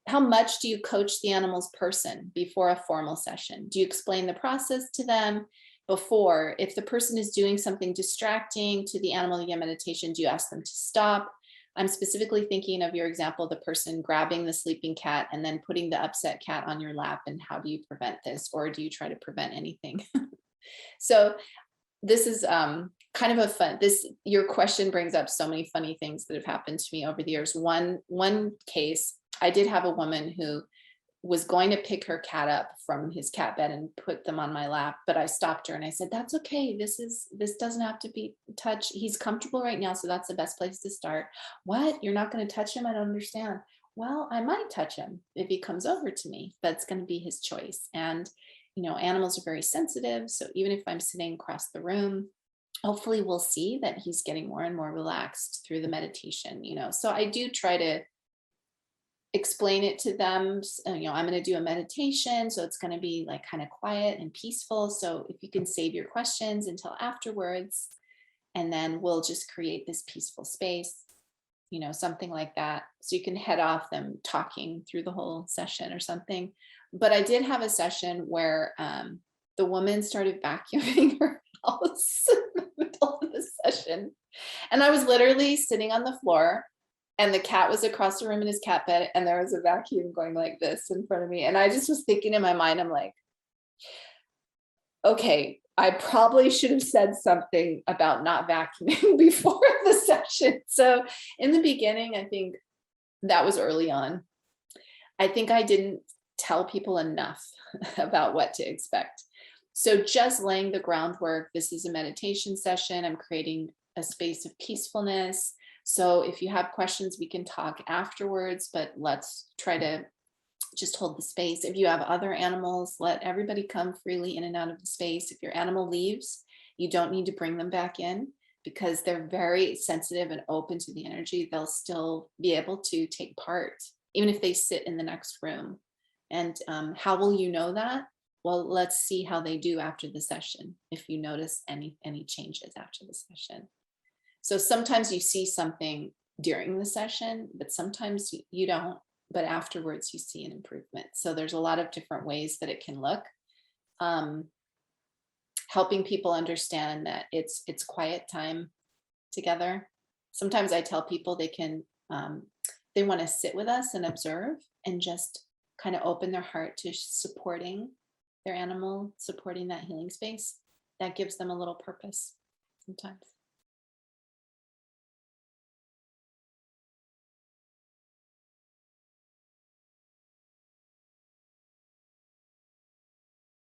How much do you coach the animal's person before a formal session? Do you explain the process to them before? If the person is doing something distracting to the animal yoga meditation, do you ask them to stop? I'm specifically thinking of your example, the person grabbing the sleeping cat and then putting the upset cat on your lap. And how do you prevent this? Or do you try to prevent anything? So this is kind of a fun, your question brings up so many funny things that have happened to me over the years. One case, I did have a woman who was going to pick her cat up from his cat bed and put them on my lap, but I stopped her and I said, that's okay. This doesn't have to be touched. He's comfortable right now. So that's the best place to start. What? You're not going to touch him? I don't understand. Well, I might touch him if he comes over to me. That's going to be his choice. And, animals are very sensitive. So even if I'm sitting across the room, hopefully we'll see that he's getting more and more relaxed through the meditation. So I do try to explain it to them. I'm going to do a meditation, so it's going to be like kind of quiet and peaceful. So if you can save your questions until afterwards, and then we'll just create this peaceful space, something like that. So you can head off them talking through the whole session or something. But I did have a session where the woman started vacuuming her house in the middle of the session. And I was literally sitting on the floor, and the cat was across the room in his cat bed, and there was a vacuum going like this in front of me. And I just was thinking in my mind, I'm like, okay, I probably should have said something about not vacuuming before the session. So in the beginning, I think that was early on. I think I didn't tell people enough about what to expect. So just laying the groundwork, this is a meditation session. I'm creating a space of peacefulness. So if you have questions, we can talk afterwards, but let's try to just hold the space. If you have other animals, let everybody come freely in and out of the space. If your animal leaves, you don't need to bring them back in, because they're very sensitive and open to the energy. They'll still be able to take part, even if they sit in the next room. And how will you know that? Well, let's see how they do after the session, if you notice any changes after the session. So sometimes you see something during the session, but sometimes you don't, but afterwards you see an improvement. So there's a lot of different ways that it can look. Helping people understand that it's quiet time together. Sometimes I tell people they can, they want to sit with us and observe and just kind of open their heart to supporting their animal, supporting that healing space. That gives them a little purpose sometimes.